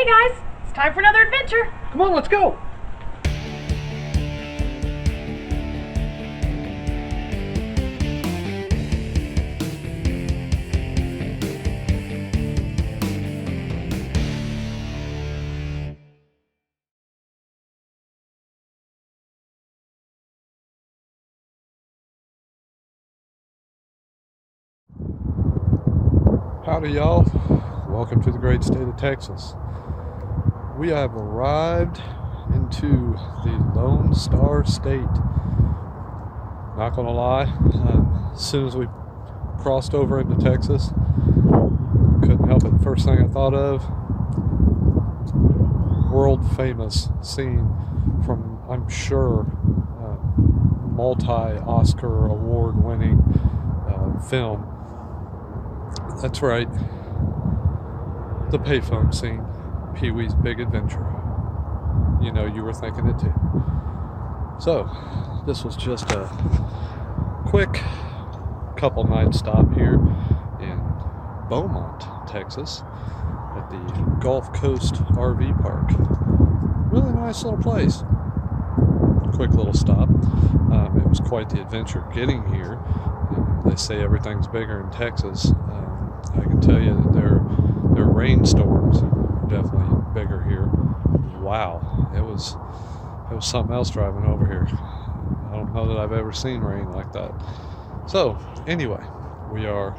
guys, it's time for another adventure. Come on, let's go. Howdy y'all, welcome to the great state of Texas. We have arrived into the Lone Star State. Not gonna lie, as soon as we crossed over into Texas, couldn't help it. First thing I thought of, world famous scene from, I'm sure, multi-Oscar award winning film. That's right, the payphone scene, Pee-wee's Big Adventure. You know, you were thinking it too. So, this was just a quick couple night stop here in Beaumont, Texas, at the Gulf Coast RV Park. Really nice little place. Quick little stop. It was quite the adventure getting here. They say everything's bigger in Texas. I can tell you that their rainstorms are definitely bigger here. Wow, it was something else driving over here. I don't know that I've ever seen rain like that. So anyway, we are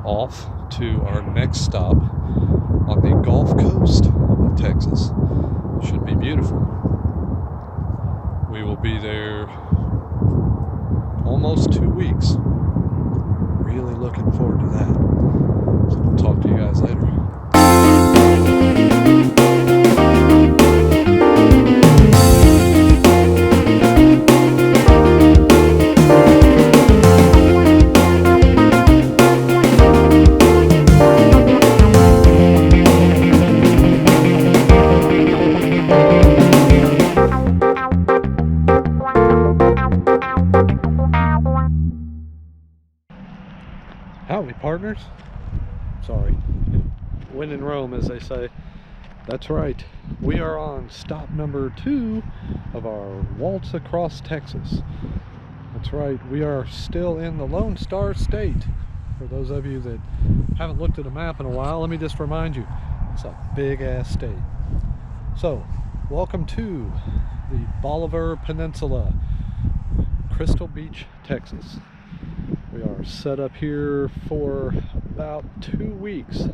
off to our next stop on the Gulf Coast of Texas. Should be beautiful. We will be there almost 2 weeks. Really looking forward to that. So we'll talk to you guys later. Howdy, partners. Sorry. When in Rome, as they say. That's right. We are on stop number 2 of our Waltz across Texas. That's right. We are still in the Lone Star State. For those of you that haven't looked at a map in a while, let me just remind you, it's a big-ass state. So, welcome to the Bolivar Peninsula, Crystal Beach, Texas. We are set up here for about 2 weeks.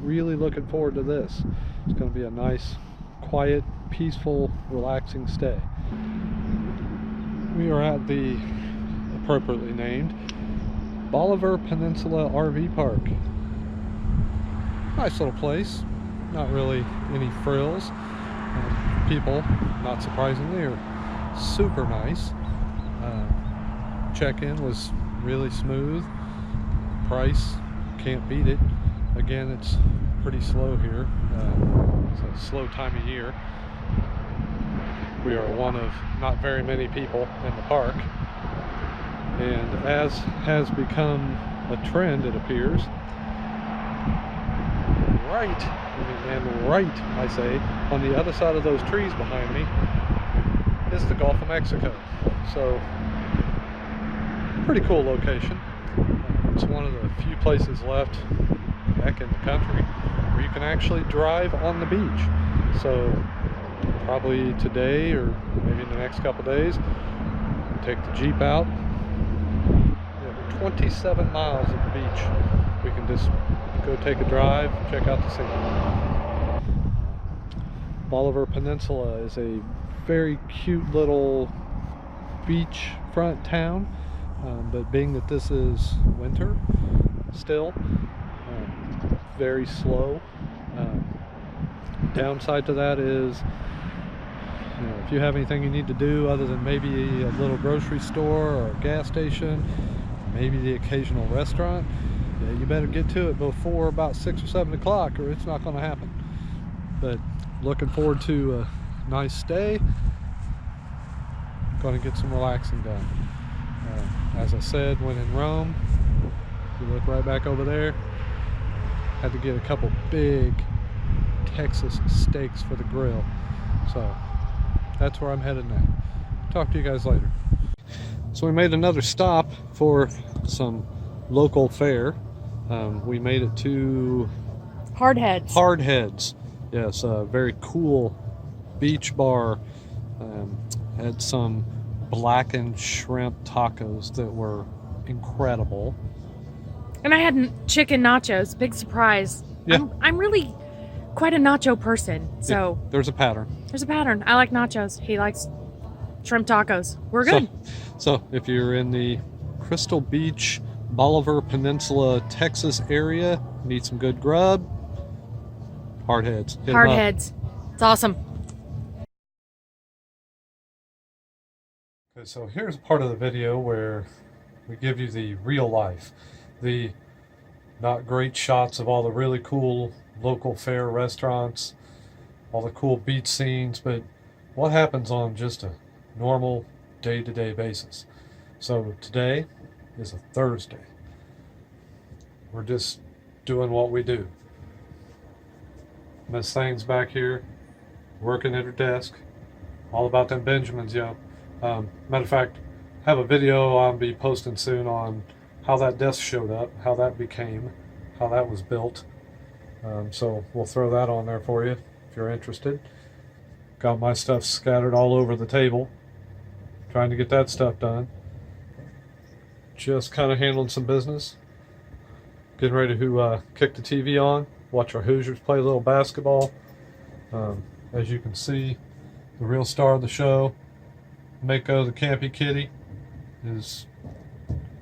Really looking forward to this. It's going to be a nice, quiet, peaceful, relaxing stay. We are at the appropriately named Bolivar Peninsula RV Park. Nice little place. Not really any frills. People, not surprisingly, are super nice. Check-in was really smooth. Price, can't beat it. Again, it's pretty slow here. It's a slow time of year. We are one of not very many people in the park. And as has become a trend, it appears, right, I say, on the other side of those trees behind me is the Gulf of Mexico. So, pretty cool location. It's one of the few places left back in the country where you can actually drive on the beach. So probably today or maybe in the next couple days, take the Jeep out. 27 miles of the beach. We can just go take a drive, check out the scene. Bolivar Peninsula is a very cute little beachfront town. But being that this is winter still, very slow. Downside to that is, you know, if you have anything you need to do other than maybe a little grocery store or a gas station, maybe the occasional restaurant, yeah, you better get to it before about 6 or 7 o'clock or it's not going to happen. But looking forward to a nice stay. Going to get some relaxing done. As I said, when in Rome, if you look right back over there, had to get a couple big Texas steaks for the grill. So that's where I'm headed now. Talk to you guys later. So we made another stop for some local fare. We made it to Hardheads. Yes, a very cool beach bar. Had some blackened shrimp tacos that were incredible. And I had chicken nachos. Big surprise. Yeah. I'm really quite a nacho person. So yeah, there's a pattern. There's a pattern. I like nachos. He likes shrimp tacos. We're good. So if you're in the Crystal Beach, Bolivar Peninsula, Texas area, need some good grub, Hardheads. Hardheads. It's awesome. Okay, so here's part of the video where we give you the real life, the not great shots of all the really cool local fare restaurants, all the cool beach scenes, but what happens on just a normal day-to-day basis. So today is a Thursday. We're just doing what we do. Miss Thing's back here working at her desk, all about them Benjamins, yo. Matter of fact, have a video I'll be posting soon on how that desk showed up, how that became, how that was built. So we'll throw that on there for you if you're interested. Got my stuff scattered all over the table, trying to get that stuff done. Just kind of handling some business. Getting ready to kick the TV on, watch our Hoosiers play a little basketball. As you can see, the real star of the show, Mako the Campy Kitty, is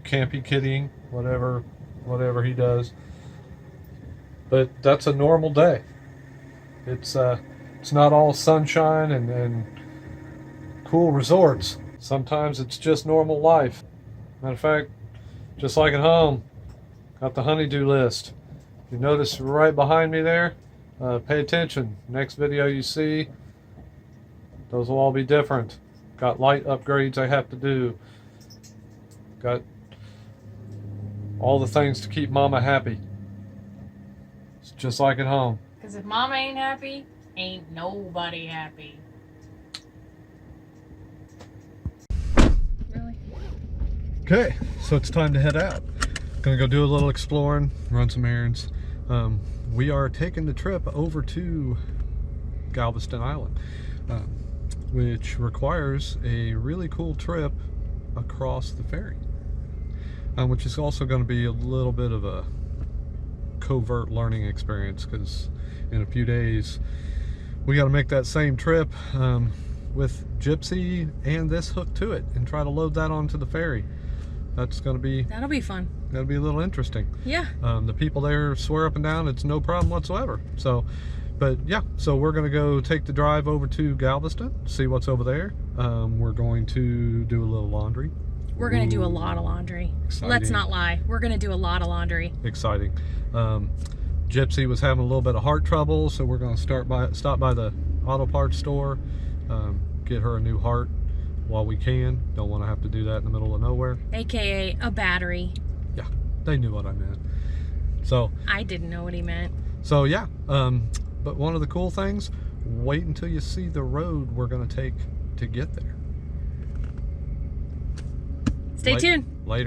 campy kittying, whatever he does. But that's a normal day. It's not all sunshine and cool resorts. Sometimes it's just normal life. Matter of fact, just like at home, got the honeydew list. You notice right behind me there, pay attention. Next video you see, those will all be different. Got light upgrades I have to do. Got all the things to keep Mama happy. It's just like at home. Because if Mama ain't happy, ain't nobody happy. Really? Okay, so it's time to head out. Gonna go do a little exploring, run some errands. We are taking the trip over to Galveston Island, which requires a really cool trip across the ferry, which is also going to be a little bit of a covert learning experience, because in a few days we got to make that same trip with Gypsy and this hook to it and try to load that onto the ferry. That'll be fun. That'll be a little interesting. Yeah. The people there swear up and down it's no problem whatsoever. So, but yeah, so we're going to go take the drive over to Galveston, see what's over there. We're going to do a little laundry. We're going to do a lot of laundry. Exciting. Let's not lie. We're going to do a lot of laundry. Exciting. Gypsy was having a little bit of heart trouble, so we're going to stop by the auto parts store, get her a new heart while we can. Don't want to have to do that in the middle of nowhere. AKA a battery. Yeah, they knew what I meant. So I didn't know what he meant. So yeah, but one of the cool things, wait until you see the road we're going to take to get there. Stay tuned. Later.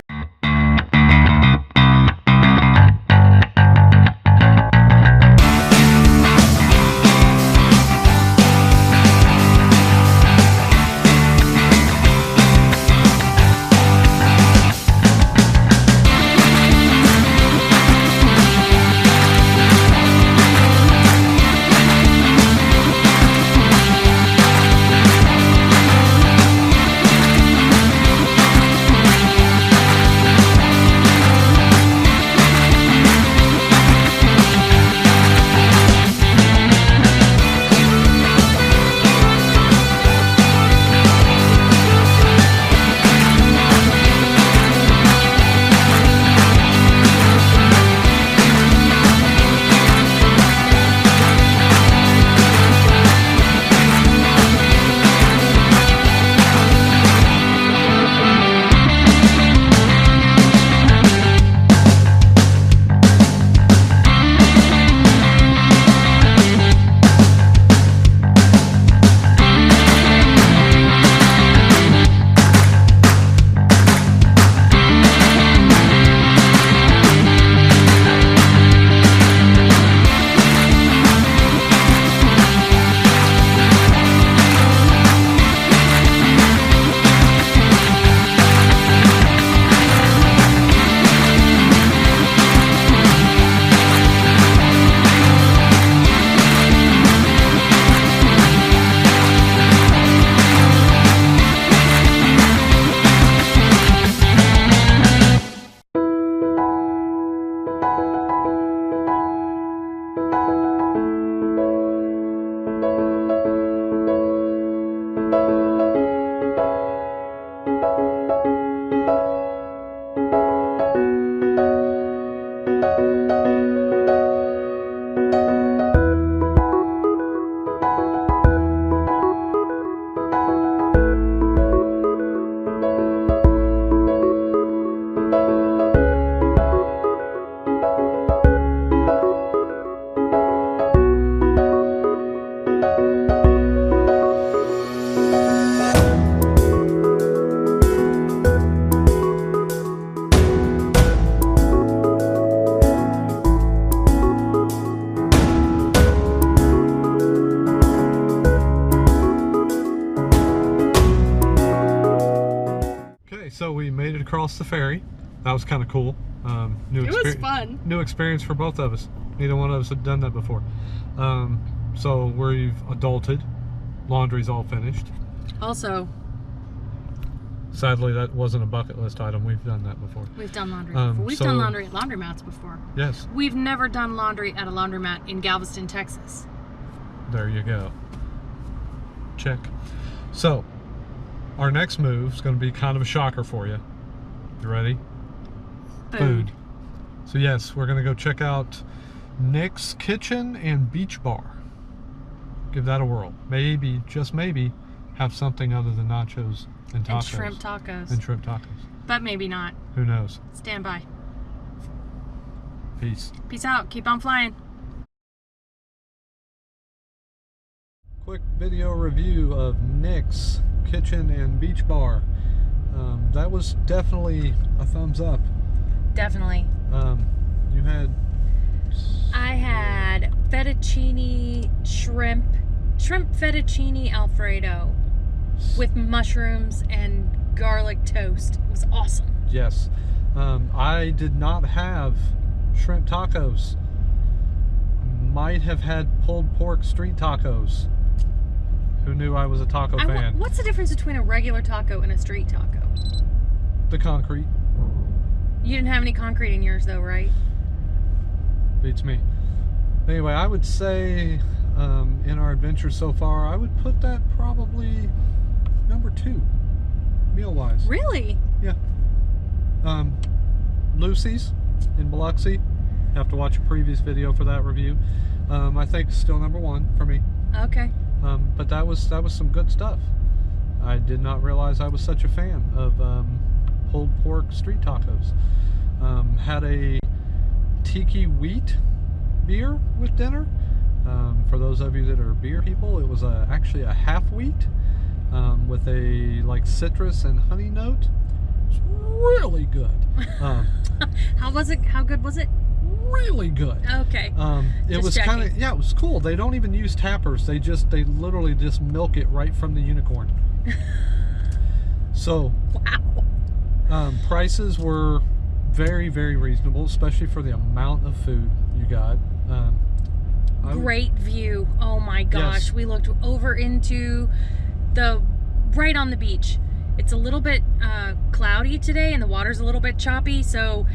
across the ferry. That was kind of cool. It was fun. New experience for both of us. Neither one of us had done that before. So we've adulted. Laundry's all finished. Also, sadly, that wasn't a bucket list item. We've done that before. We've done laundry before. We've done laundry at laundromats before. Yes. We've never done laundry at a laundromat in Galveston, Texas. There you go. Check. So, our next move is going to be kind of a shocker for you. You ready? Food. So yes, we're going to go check out Nick's Kitchen and Beach Bar. Give that a whirl. Maybe, just maybe, have something other than nachos and tacos. And shrimp tacos. And shrimp tacos. But maybe not. Who knows? Stand by. Peace. Peace out. Keep on flying. Quick video review of Nick's Kitchen and Beach Bar. That was definitely a thumbs up. Definitely. You had... I had fettuccine shrimp fettuccine Alfredo with mushrooms and garlic toast. It was awesome. Yes. I did not have shrimp tacos. Might have had pulled pork street tacos. Who knew I was a taco fan? What's the difference between a regular taco and a street taco? The concrete. You didn't have any concrete in yours though, right? Beats me. Anyway, I would say in our adventure so far, I would put that probably number 2, meal-wise. Really? Yeah. Lucy's in Biloxi. Have to watch a previous video for that review. I think still number 1 for me. Okay. But that was some good stuff. I did not realize I was such a fan of pulled pork street tacos. Had a tiki wheat beer with dinner. For those of you that are beer people, it was actually a half wheat with a like citrus and honey note. It's really good. How was it? How good was it? Really good. Okay. It was kind of, yeah, it was cool. They don't even use tappers. They literally just milk it right from the unicorn. So, wow. Prices were very, very reasonable, especially for the amount of food you got. Great view. Oh my gosh. Yes. We looked over into right on the beach. It's a little bit cloudy today and the water's a little bit choppy, so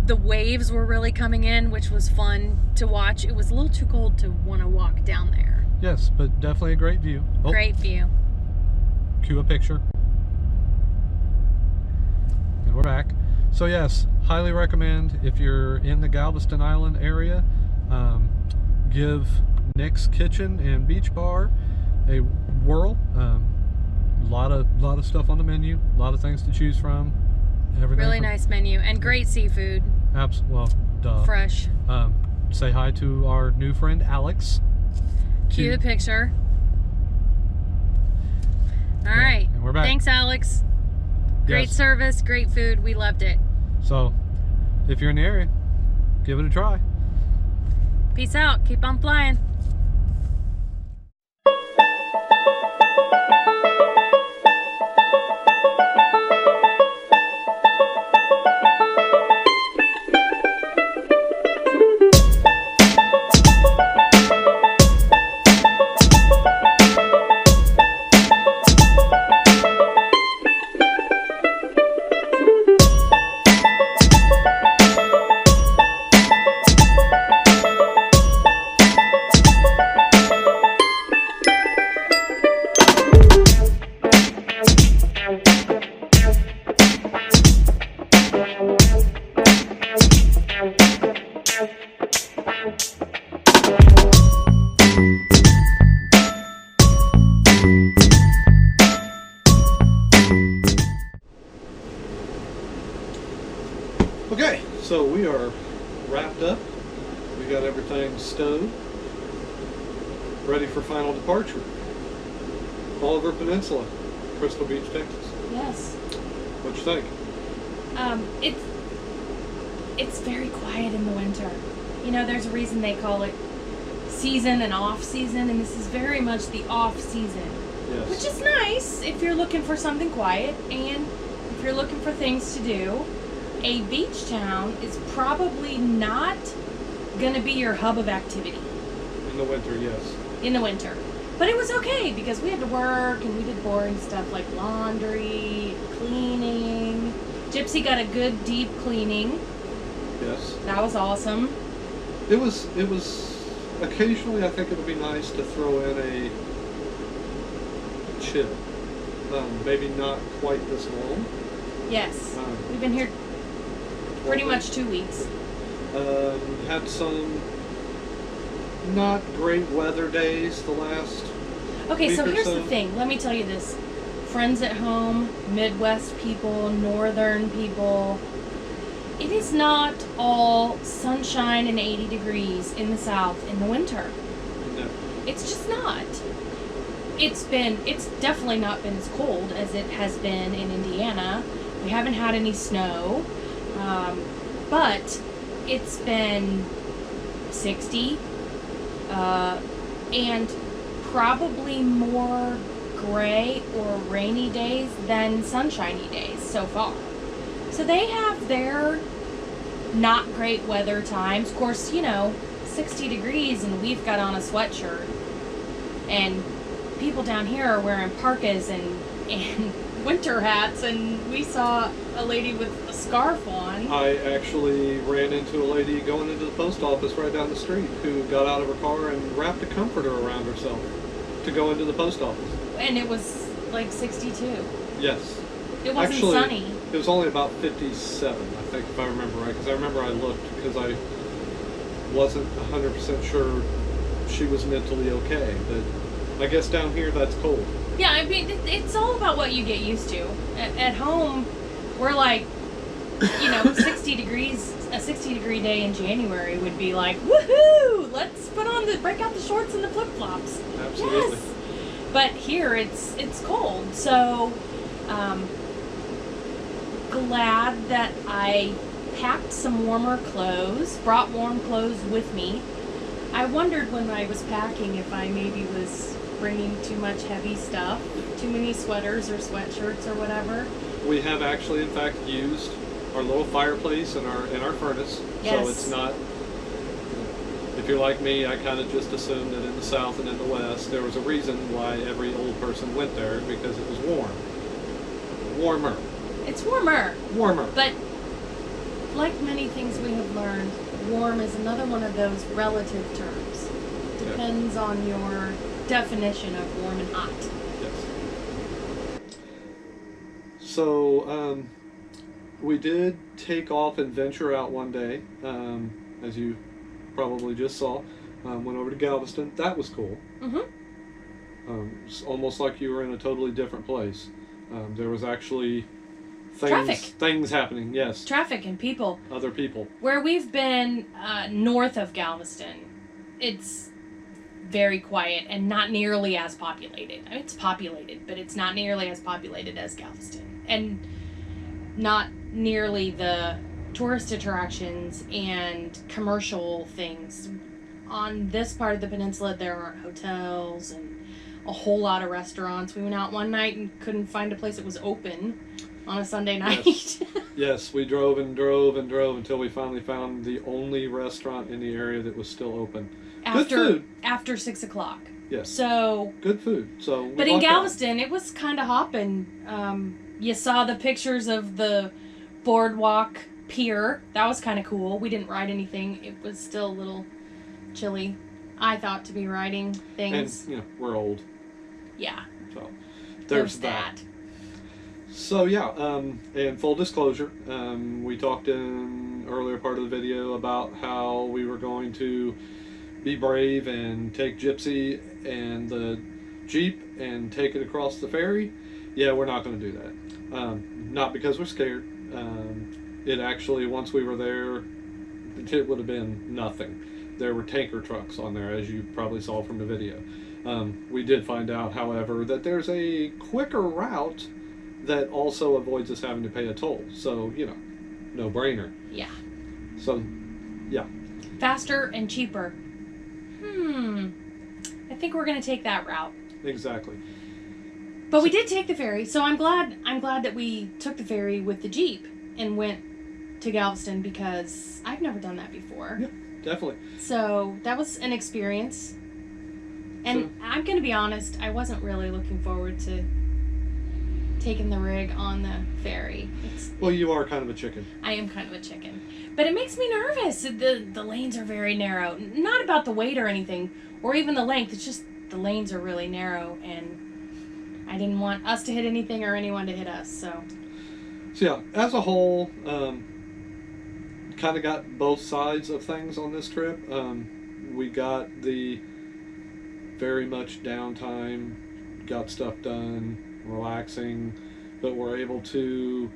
the waves were really coming in, which was fun to watch. It was a little too cold to want to walk down there. Yes, but definitely a great view. Oh, great view. Cue a picture. And we're back. So yes, highly recommend if you're in the Galveston Island area, give Nick's Kitchen and Beach Bar a whirl. Lot of stuff on the menu, a lot of things to choose from. Everything really nice menu and great seafood. Well, duh. Fresh. Say hi to our new friend Alex. Cue the picture. All right. And we're back. Thanks, Alex. Great service, great food. We loved it. So, if you're in the area, give it a try. Peace out. Keep on flying. Okay, so we are wrapped up. We got everything stowed, ready for final departure. Oliver Peninsula, Crystal Beach, Texas. Yes. What you think? It's very quiet in the winter. You know, there's a reason they call it season and off season, and this is very much the off season. Yes. Which is nice if you're looking for something quiet, and if you're looking for things to do, a beach town is probably not going to be your hub of activity. In the winter, yes. In the winter. But it was okay because we had to work and we did boring stuff like laundry, cleaning. Gypsy got a good deep cleaning. Yes. That was awesome. It was occasionally I think it would be nice to throw in a chill. Maybe not quite this long. Yes. We've been here pretty much 2 weeks. Had some not great weather days the last Okay, week so or here's so. the thing. Let me tell you this. Friends at home, Midwest people, Northern people, it is not all sunshine and 80 degrees in the South in the winter. No. It's just not. It's definitely not been as cold as it has been in Indiana. We haven't had any snow, but it's been 60, and probably more gray or rainy days than sunshiny days so far. So they have their not great weather times. Of course, 60 degrees and we've got on a sweatshirt. And people down here are wearing parkas and winter hats, and we saw a lady with a scarf on. I actually ran into a lady going into the post office right down the street who got out of her car and wrapped a comforter around herself to go into the post office. And it was like 62. Yes. It wasn't Actually, sunny. It was only about 57, I think, if I remember right. Because I remember I looked because I wasn't 100% sure she was mentally okay. But I guess down here that's cold. Yeah, I mean, it's all about what you get used to. At home, we're like, 60 degrees, a 60-degree day in January would be like, woohoo! Let's break out the shorts and the flip-flops. Absolutely. Yes. But here it's cold, so glad that I packed some warmer clothes, brought warm clothes with me. I wondered when I was packing if I maybe was bringing too much heavy stuff, too many sweaters or sweatshirts or whatever. We have actually, in fact, used our little fireplace and our furnace. Yes. So it's not. If you're like me, I kind of just assumed that in the South and in the West there was a reason why every old person went there, because it was warm. Warmer. It's warmer. Warmer. But like many things we have learned, warm is another one of those relative terms. Depends on your definition of warm and hot. Yes. So, we did take off and venture out one day, as you probably just saw. Went over to Galveston. That was cool. Mm-hmm. It's almost like you were in a totally different place. There was actually things happening. Yes. Traffic and people. Other people. Where we've been north of Galveston, it's very quiet and not nearly as populated. I mean, it's populated, but it's not nearly as populated as Galveston. And not nearly the tourist attractions and commercial things. On this part of the peninsula, there aren't hotels and a whole lot of restaurants. We went out one night and couldn't find a place that was open on a Sunday night. Yes, yes, we drove and drove and drove until we finally found the only restaurant in the area that was still open. Good food. After 6 o'clock. Yes. So good food. So. But in Galveston, it was kind of hopping. You saw the pictures of the boardwalk pier. That was kind of cool. We didn't ride anything. It was still a little chilly, I thought, to be riding things. And, we're old. Yeah. So, there's that. So, and full disclosure, we talked in earlier part of the video about how we were going to be brave and take Gypsy and the Jeep and take it across the ferry. Yeah, we're not going to do that. Not because we're scared. It actually, once we were there, it would have been nothing. There were tanker trucks on there, as you probably saw from the video. We did find out, however, that there's a quicker route that also avoids us having to pay a toll. So, no brainer. Yeah. So, yeah. Faster and cheaper. I think we're going to take that route. Exactly. But we did take the ferry, so I'm glad that we took the ferry with the Jeep and went to Galveston, because I've never done that before. Yeah, definitely. So that was an experience. And I'm going to be honest, I wasn't really looking forward to taking the rig on the ferry. Well, you are kind of a chicken. I am kind of a chicken. But it makes me nervous. The lanes are very narrow. Not about the weight or anything, or even the length. It's just the lanes are really narrow, and I didn't want us to hit anything or anyone to hit us. So yeah, as a whole, kind of got both sides of things on this trip. We got the very much downtime, got stuff done, relaxing, but we're able to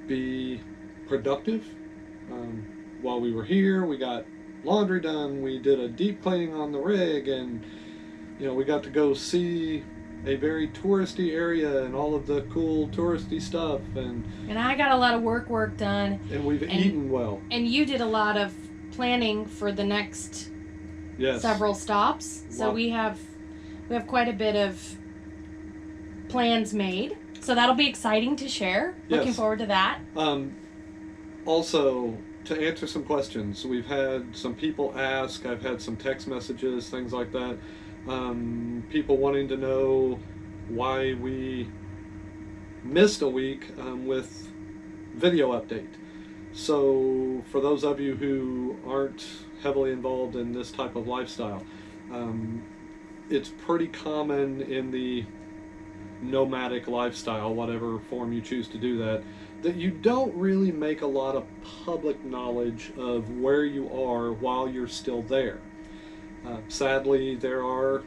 be productive. While we were here, we got laundry done, we did a deep cleaning on the rig, and we got to go see a very touristy area and all of the cool touristy stuff, and I got a lot of work done, and we've eaten well, and you did a lot of planning for the next several stops. So we have quite a bit of plans made, so that'll be exciting to share. Looking forward to that. Also, to answer some questions, we've had some people ask, I've had some text messages, things like that. People wanting to know why we missed a week with video update. So for those of you who aren't heavily involved in this type of lifestyle, it's pretty common in the nomadic lifestyle, whatever form you choose to do that you don't really make a lot of public knowledge of where you are while you're still there. Sadly, there are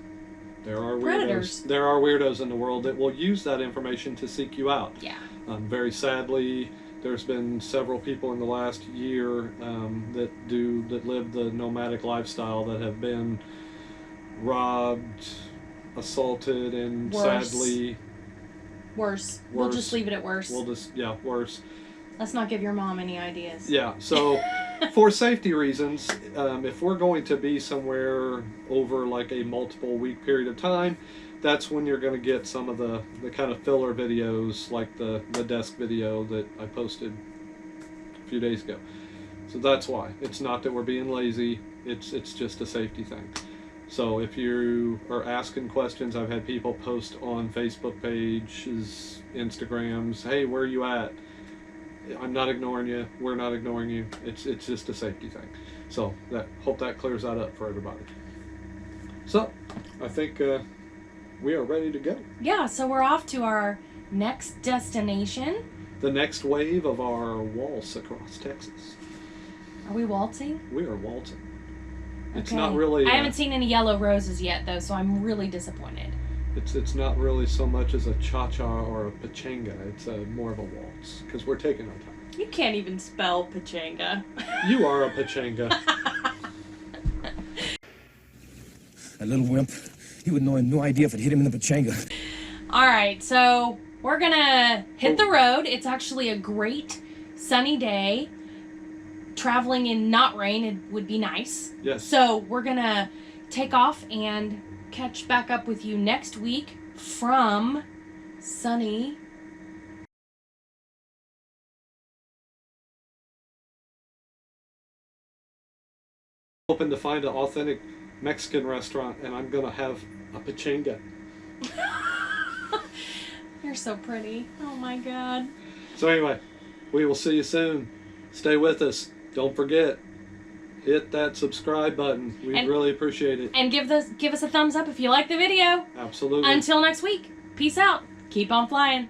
weirdos. Predators. There are weirdos in the world that will use that information to seek you out. Yeah. Very sadly, there's been several people in the last year that live the nomadic lifestyle that have been robbed, assaulted, and sadly worse. We'll just leave it at worse. Worse. Let's not give your mom any ideas. Yeah, so for safety reasons, if we're going to be somewhere over like a multiple week period of time, that's when you're going to get some of the kind of filler videos, like the desk video that I posted a few days ago. So that's why. It's not that we're being lazy, it's just a safety thing. So if you are asking questions, I've had people post on Facebook pages, Instagrams, hey, where are you at? I'm not ignoring you. We're not ignoring you. It's just a safety thing. So hope that clears that up for everybody. So I think we are ready to go. Yeah, so we're off to our next destination. The next wave of our waltz across Texas. Are we waltzing? We are waltzing. It's okay. not really... I haven't seen any yellow roses yet, though, so I'm really disappointed. It's not really so much as a cha-cha or a pachanga. It's more of a waltz, because we're taking our time. You can't even spell pachanga. You are a pachanga. That little wimp, he would know no idea if it hit him in the pachanga. All right, so we're going to hit the road. It's actually a great sunny day. Traveling in not rain, it would be nice. Yes. So we're gonna take off and catch back up with you next week from sunny hoping to find an authentic Mexican restaurant, and I'm gonna have a pachanga. You're so pretty. Oh my God. So anyway, we will see you soon. Stay with us. Don't forget, hit that subscribe button. We really appreciate it. And give us a thumbs up if you like the video. Absolutely. Until next week. Peace out. Keep on flying.